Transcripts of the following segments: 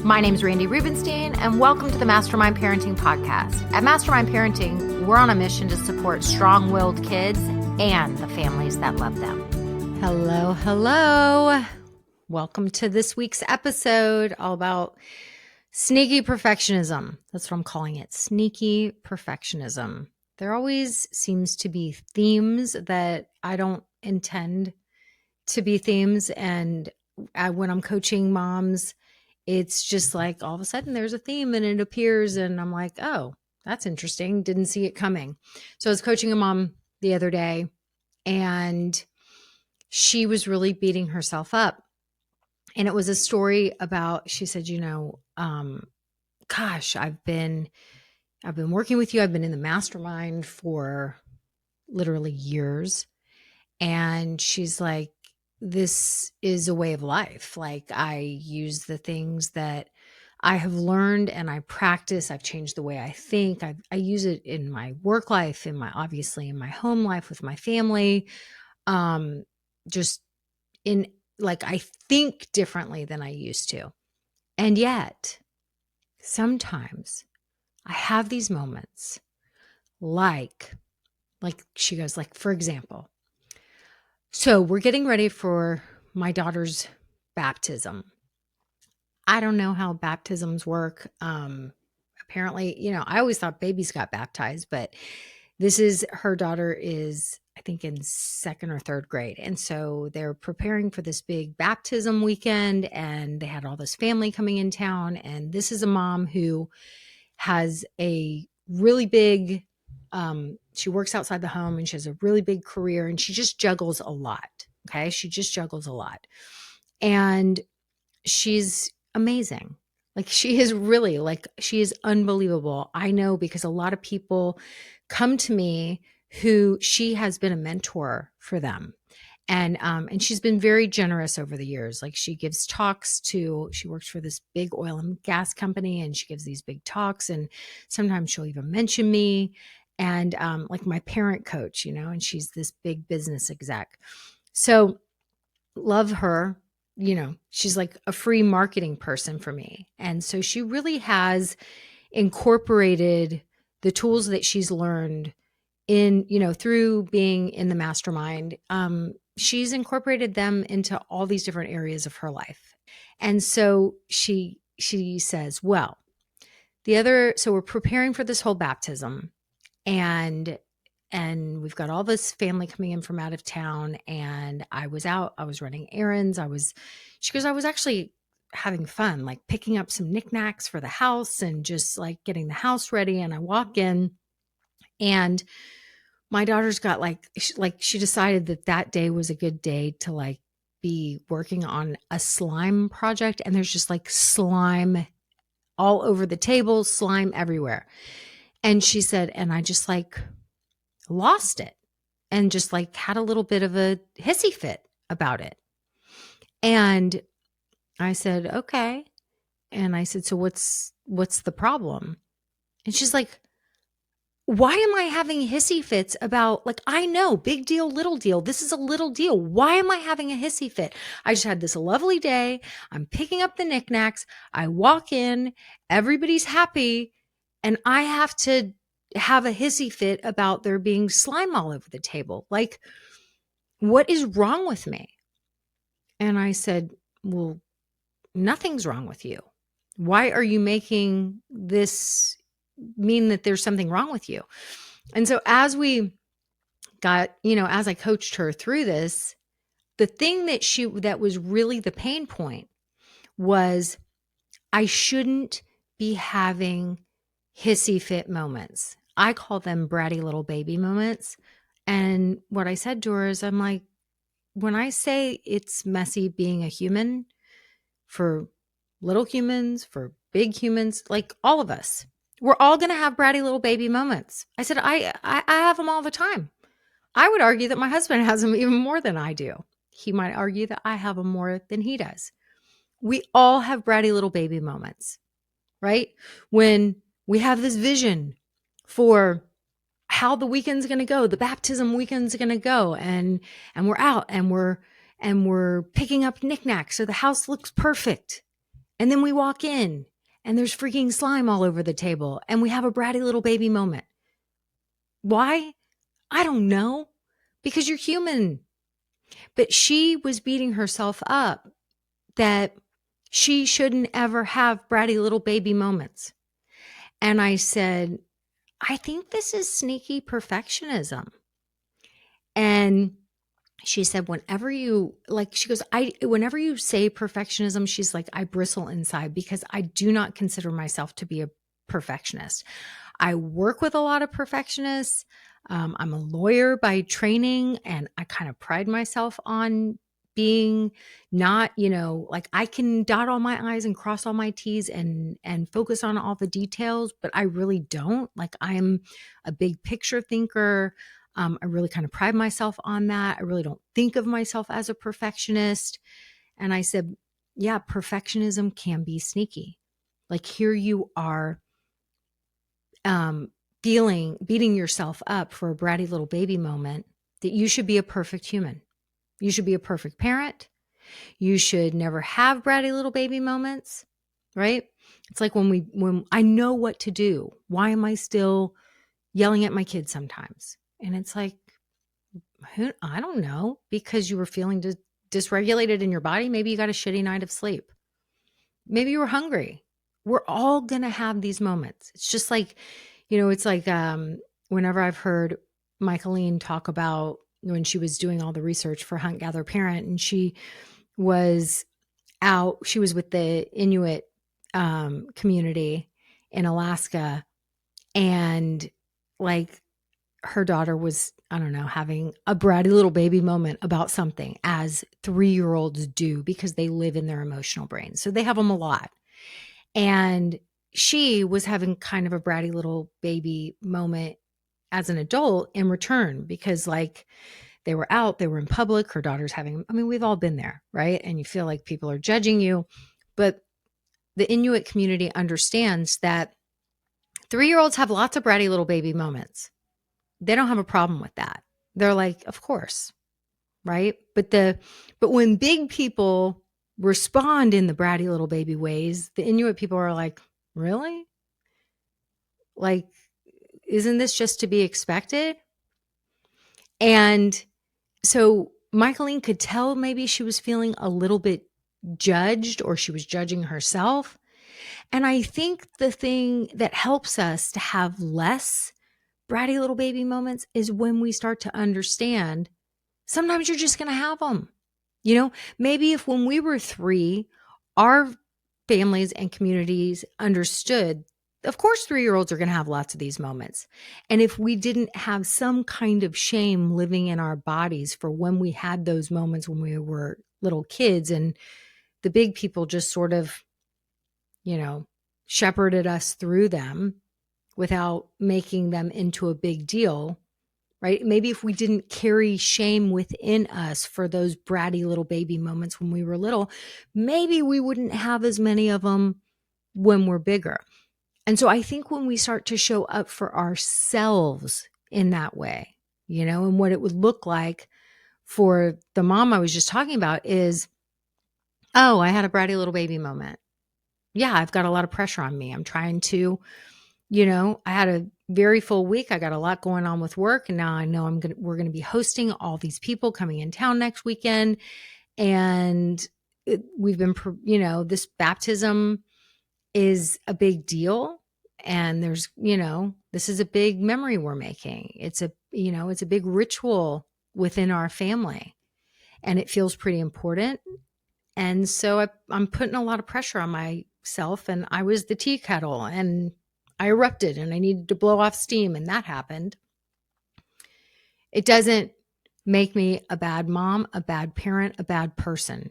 My name is Randi Rubenstein, and welcome to the Mastermind Parenting Podcast. At Mastermind Parenting, we're on a mission to support strong-willed kids and the families that love them. Hello, hello. Welcome to this week's episode, all about sneaky perfectionism. That's what I'm calling it, sneaky perfectionism. There always seems to be themes that I don't intend to be themes, and when I'm coaching moms, it's just like all of a sudden there's a theme and it appears and I'm like, oh, that's interesting. Didn't see it coming. So I was coaching a mom the other day and she was really beating herself up. And it was a story about, she said, gosh, I've been working with you. I've been in the mastermind for literally years. And she's like, this is a way of life. Like, I use the things that I have learned and I practice. I've changed the way I think. I use it in my work life, obviously in my home life with my family. Just in like, I think differently than I used to. And yet sometimes I have these moments like she goes, like, for example, so we're getting ready for my daughter's baptism. I don't know how baptisms work. Apparently, I always thought babies got baptized, but her daughter is, I think, in second or third grade. And so they're preparing for this big baptism weekend, and they had all this family coming in town. And this is a mom who has a really big, she works outside the home and she has a really big career and she just juggles a lot. Okay. She just juggles a lot. And she's amazing. Like, she is really, like, she is unbelievable. I know, because a lot of people come to me who she has been a mentor for them. And she's been very generous over the years. Like, she gives talks she works for this big oil and gas company, and she gives these big talks, and sometimes she'll even mention me and like my parent coach, and she's this big business exec. So love her. She's like a free marketing person for me. And so she really has incorporated the tools that she's learned through being in the mastermind. She's incorporated them into all these different areas of her life. And so she says, well, so we're preparing for this whole baptism, and we've got all this family coming in from out of town, and I was running errands. She goes, I was actually having fun, like picking up some knickknacks for the house and just like getting the house ready. And I walk in, and my daughter's got she decided that day was a good day to like be working on a slime project. And there's just like slime all over the table, slime everywhere. And she said, and I just like lost it and just like had a little bit of a hissy fit about it. And I said, okay. And I said, so what's the problem? And she's like, why am I having hissy fits about, like, I know, big deal, little deal. This is a little deal. Why am I having a hissy fit? I just had this lovely day. I'm picking up the knickknacks. I walk in, everybody's happy, and I have to have a hissy fit about there being slime all over the table. Like, what is wrong with me? And I said, well, nothing's wrong with you. Why are you making this mean that there's something wrong with you? And so as we got, as I coached her through this, the thing that was really the pain point was I shouldn't be having hissy fit moments. I call them bratty little baby moments. And what I said to her is, I'm like, when I say it's messy being a human, for little humans, for big humans, like all of us, we're all going to have bratty little baby moments. I said, I have them all the time. I would argue that my husband has them even more than I do. He might argue that I have them more than he does. We all have bratty little baby moments, right? When we have this vision for how the weekend's going to go, the baptism weekend's going to go, and we're out and we're picking up knickknacks so the house looks perfect. And then we walk in and there's freaking slime all over the table and we have a bratty little baby moment. Why? I don't know. Because you're human. But she was beating herself up that she shouldn't ever have bratty little baby moments. And I said, I think this is sneaky perfectionism. And she said, whenever you like, she goes, whenever you say perfectionism, she's like, I bristle inside because I do not consider myself to be a perfectionist. I work with a lot of perfectionists. I'm a lawyer by training, and I kind of pride myself on being not, like I can dot all my I's and cross all my T's and focus on all the details, but I really don't. Like I'm a big picture thinker. I really kind of pride myself on that. I really don't think of myself as a perfectionist. And I said, yeah, perfectionism can be sneaky. Like here you are beating yourself up for a bratty little baby moment that you should be a perfect human. You should be a perfect parent. You should never have bratty little baby moments, right? It's like when I know what to do, why am I still yelling at my kids sometimes? And it's like, I don't know, because you were feeling dysregulated in your body. Maybe you got a shitty night of sleep. Maybe you were hungry. We're all going to have these moments. It's just like, it's like whenever I've heard Michaeline talk about when she was doing all the research for Hunt Gather Parent, and she was with the Inuit community in Alaska, and like her daughter was, I don't know, having a bratty little baby moment about something, as 3-year-olds do, because they live in their emotional brain. So they have them a lot. And she was having kind of a bratty little baby moment as an adult in return, because like they were out, they were in public, her daughter's having, I mean, we've all been there, right? And you feel like people are judging you. But the Inuit community understands that 3-year-olds have lots of bratty little baby moments. They don't have a problem with that. They're like, of course, right? But when big people respond in the bratty little baby ways, the Inuit people are like, really? Like, isn't this just to be expected? And so Michaeline could tell maybe she was feeling a little bit judged, or she was judging herself. And I think the thing that helps us to have less bratty little baby moments is when we start to understand sometimes you're just going to have them. Maybe if when we were 3, our families and communities understood, of course, 3-year-olds are going to have lots of these moments. And if we didn't have some kind of shame living in our bodies for when we had those moments when we were little kids, and the big people just sort of, shepherded us through them without making them into a big deal, right? Maybe if we didn't carry shame within us for those bratty little baby moments when we were little, maybe we wouldn't have as many of them when we're bigger. And so I think when we start to show up for ourselves in that way, and what it would look like for the mom I was just talking about is, oh, I had a bratty little baby moment. Yeah, I've got a lot of pressure on me. I'm trying to, I had a very full week. I got a lot going on with work, and now I know we're going to be hosting all these people coming in town next weekend. And we've been, this baptism is a big deal. And there's, this is a big memory we're making. It's a big ritual within our family, and it feels pretty important. And so I'm putting a lot of pressure on myself, and I was the tea kettle, and I erupted and I needed to blow off steam, and that happened. It doesn't make me a bad mom, a bad parent, a bad person.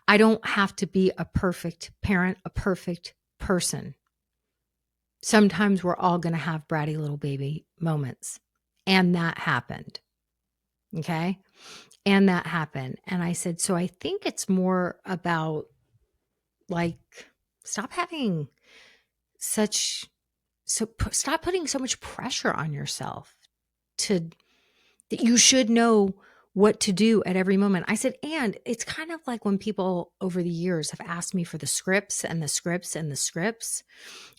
I don't have to be a perfect parent, a perfect person. Sometimes we're all going to have bratty little baby moments, and that happened. Okay. And that happened. And I said, so I think it's more about like, stop putting so much pressure on yourself that you should know what to do at every moment. I said, and it's kind of like when people over the years have asked me for the scripts and the scripts and the scripts.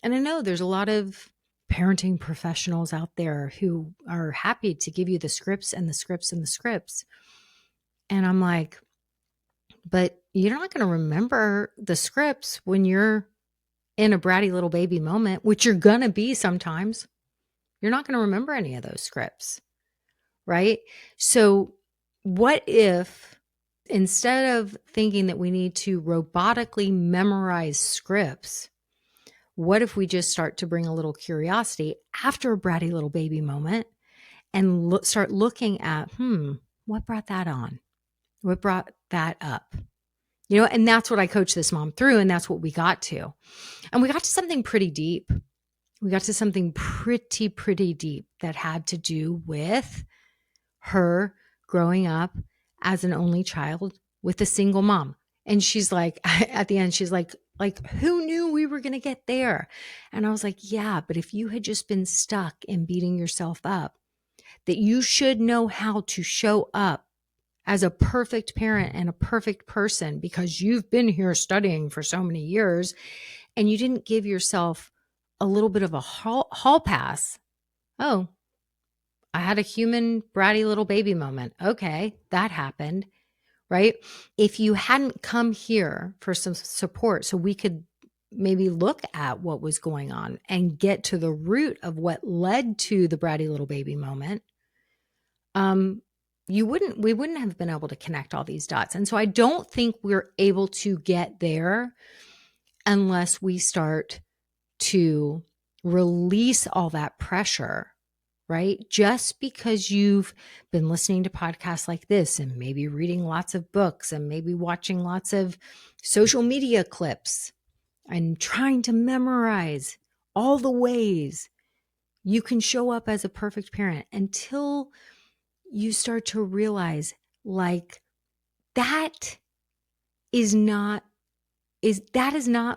And I know there's a lot of parenting professionals out there who are happy to give you the scripts and the scripts and the scripts. And I'm like, but you're not going to remember the scripts when you're in a bratty little baby moment, which you're going to be sometimes. You're not going to remember any of those scripts, right? So what if instead of thinking that we need to robotically memorize scripts, what if we just start to bring a little curiosity after a bratty little baby moment and start looking at, what brought that on? What brought that up? And that's what I coached this mom through, and that's what we got to. And we got to something pretty deep. We got to something pretty deep that had to do with her growing up as an only child with a single mom. And she's like, at the end, she's like, who knew we were going to get there? And I was like, yeah, but if you had just been stuck in beating yourself up, that you should know how to show up as a perfect parent and a perfect person because you've been here studying for so many years and you didn't give yourself a little bit of a hall pass. Oh, I had a human bratty little baby moment. Okay, that happened, right? If you hadn't come here for some support so we could maybe look at what was going on and get to the root of what led to the bratty little baby moment, we wouldn't have been able to connect all these dots. And so I don't think we're able to get there unless we start to release all that pressure, right? Just because you've been listening to podcasts like this and maybe reading lots of books and maybe watching lots of social media clips and trying to memorize all the ways you can show up as a perfect parent until you start to realize like that is not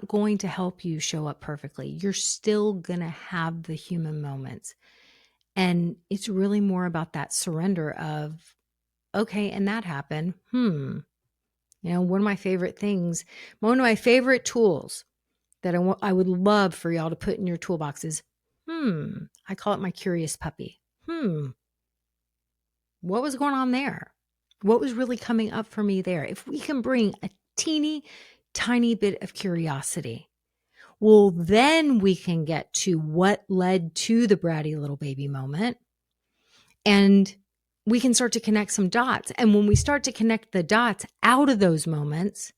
going to help you show up perfectly. You're still going to have the human moments. And it's really more about that surrender of, okay, and that happened. One of my favorite things, one of my favorite tools that I would love for y'all to put in your toolbox is, I call it my curious puppy. What was going on there? What was really coming up for me there? If we can bring a teeny tiny bit of curiosity, well, then we can get to what led to the bratty little baby moment. And we can start to connect some dots. And when we start to connect the dots out of those moments,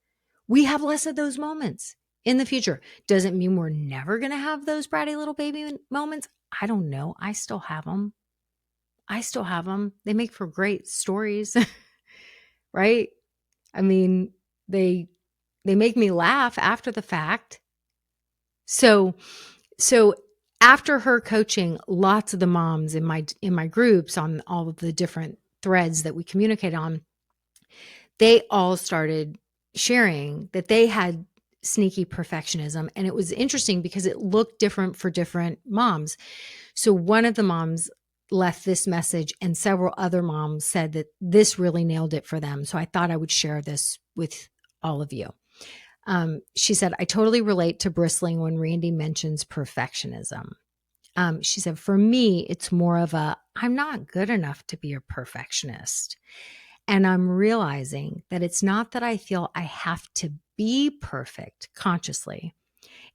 we have less of those moments in the future. Doesn't mean we're never going to have those bratty little baby moments. I don't know. I still have them. They make for great stories, right? I mean, they make me laugh after the fact. So after her coaching lots of the moms in my groups on all of the different threads that we communicate on, they all started sharing that they had sneaky perfectionism. And it was interesting because it looked different for different moms. So one of the moms left this message and several other moms said that this really nailed it for them. So I thought I would share this with all of you. She said, I totally relate to bristling when Randi mentions perfectionism. She said, for me, it's more of I'm not good enough to be a perfectionist. And I'm realizing that it's not that I feel I have to be perfect consciously.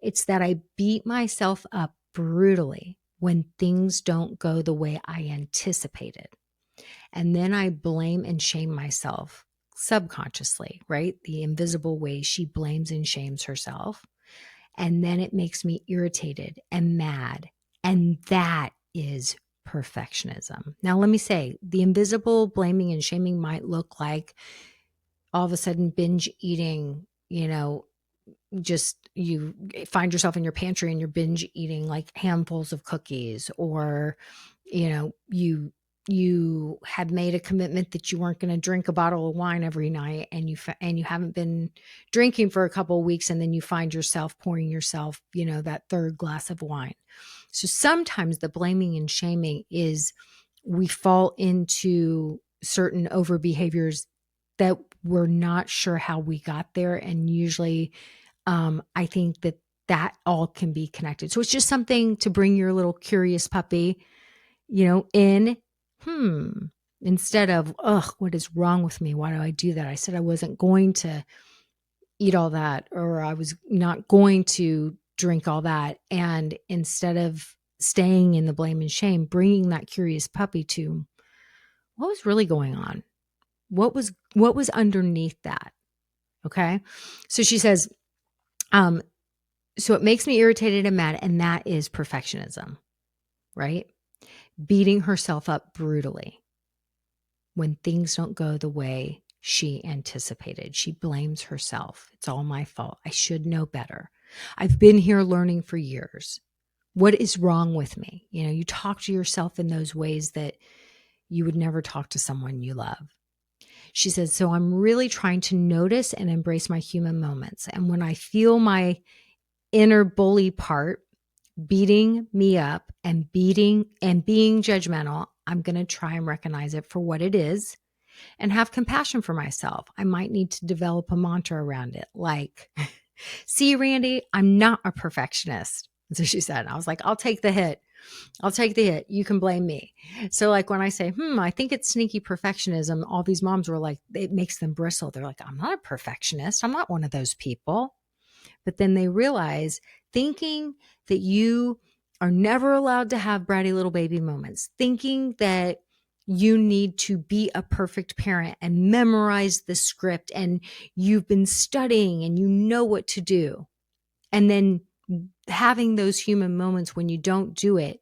It's that I beat myself up brutally when things don't go the way I anticipated. And then I blame and shame myself subconsciously, right? The invisible way she blames and shames herself. And then it makes me irritated and mad. And that is perfectionism. Now, let me say, the invisible blaming and shaming might look like all of a sudden binge eating, just you find yourself in your pantry and you're binge eating like handfuls of cookies, or, you had made a commitment that you weren't going to drink a bottle of wine every night and you haven't been drinking for a couple of weeks. And then you find yourself pouring yourself, that third glass of wine. So sometimes the blaming and shaming is we fall into certain over behaviors that we're not sure how we got there. And usually I think that all can be connected. So it's just something to bring your little curious puppy, in, instead of, what is wrong with me? Why do I do that? I said I wasn't going to eat all that, or I was not going to drink all that. And instead of staying in the blame and shame, bringing that curious puppy to what was really going on? What was underneath that? Okay. So she says, so it makes me irritated and mad, and that is perfectionism, right? Beating herself up brutally when things don't go the way she anticipated. She blames herself. It's all my fault. I should know better. I've been here learning for years. What is wrong with me? You talk to yourself in those ways that you would never talk to someone you love. She says, so I'm really trying to notice and embrace my human moments. And when I feel my inner bully part beating me up and being judgmental, I'm going to try and recognize it for what it is and have compassion for myself. I might need to develop a mantra around it, like, see, Randi, I'm not a perfectionist. So she said, I was like, I'll take the hit. You can blame me. So like when I say, I think it's sneaky perfectionism, all these moms were like, it makes them bristle. They're like, I'm not a perfectionist. I'm not one of those people. But then they realize thinking that you are never allowed to have bratty little baby moments, thinking that you need to be a perfect parent and memorize the script and you've been studying and you know what to do. And then having those human moments when you don't do it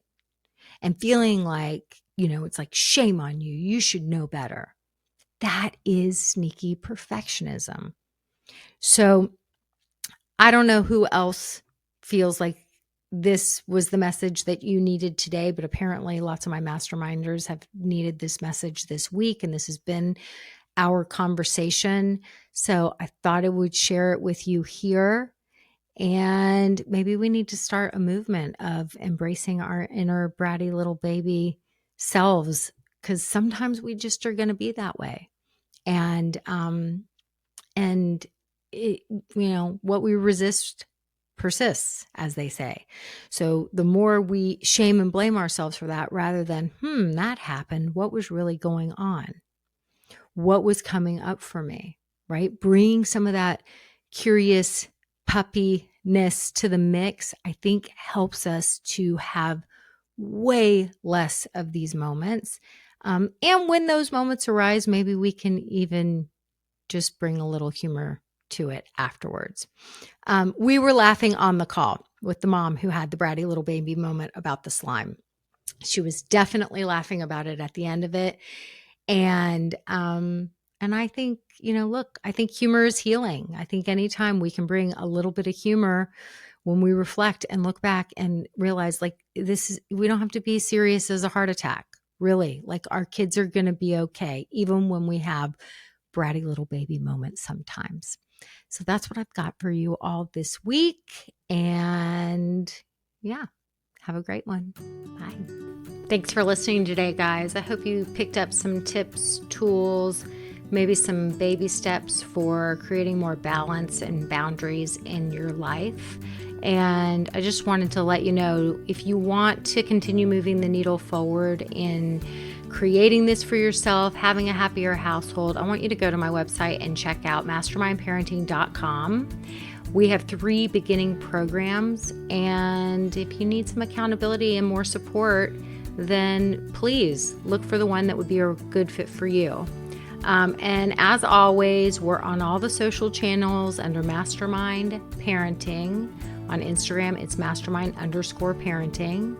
and feeling like, it's like shame on you. You should know better. That is sneaky perfectionism. So I don't know who else feels like this was the message that you needed today, but apparently lots of my masterminders have needed this message this week, and this has been our conversation. So I thought I would share it with you here. And maybe we need to start a movement of embracing our inner bratty little baby selves, because sometimes we just are going to be that way. And it, what we resist persists, as they say. So the more we shame and blame ourselves for that, rather than, that happened, what was really going on? What was coming up for me, right? Bringing some of that curious puppiness to the mix, I think helps us to have way less of these moments. And when those moments arise, maybe we can even just bring a little humor to it afterwards. We were laughing on the call with the mom who had the bratty little baby moment about the slime. She was definitely laughing about it at the end of it. And I think, I think humor is healing. I think anytime we can bring a little bit of humor when we reflect and look back and realize we don't have to be serious as a heart attack, really. Like our kids are going to be okay, even when we have bratty little baby moments sometimes. So that's what I've got for you all this week. And yeah, have a great one. Bye. Thanks for listening today, guys. I hope you picked up some tips, tools, maybe some baby steps for creating more balance and boundaries in your life. And I just wanted to let you know, if you want to continue moving the needle forward in creating this for yourself, having a happier household, I want you to go to my website and check out mastermindparenting.com. We have 3 beginning programs, and if you need some accountability and more support, then please look for the one that would be a good fit for you. And as always, we're on all the social channels under Mastermind Parenting. On Instagram, it's mastermind_parenting.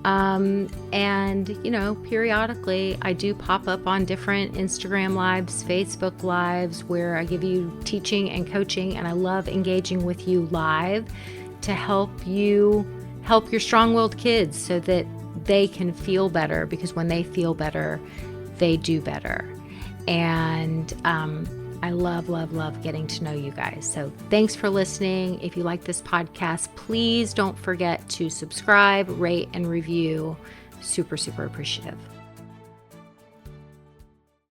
And, periodically I do pop up on different Instagram lives, Facebook lives, where I give you teaching and coaching, and I love engaging with you live to help you help your strong-willed kids so that they can feel better, because when they feel better, they do better. And I love, love, love getting to know you guys. So thanks for listening. If you like this podcast, please don't forget to subscribe, rate, and review. Super, super appreciative.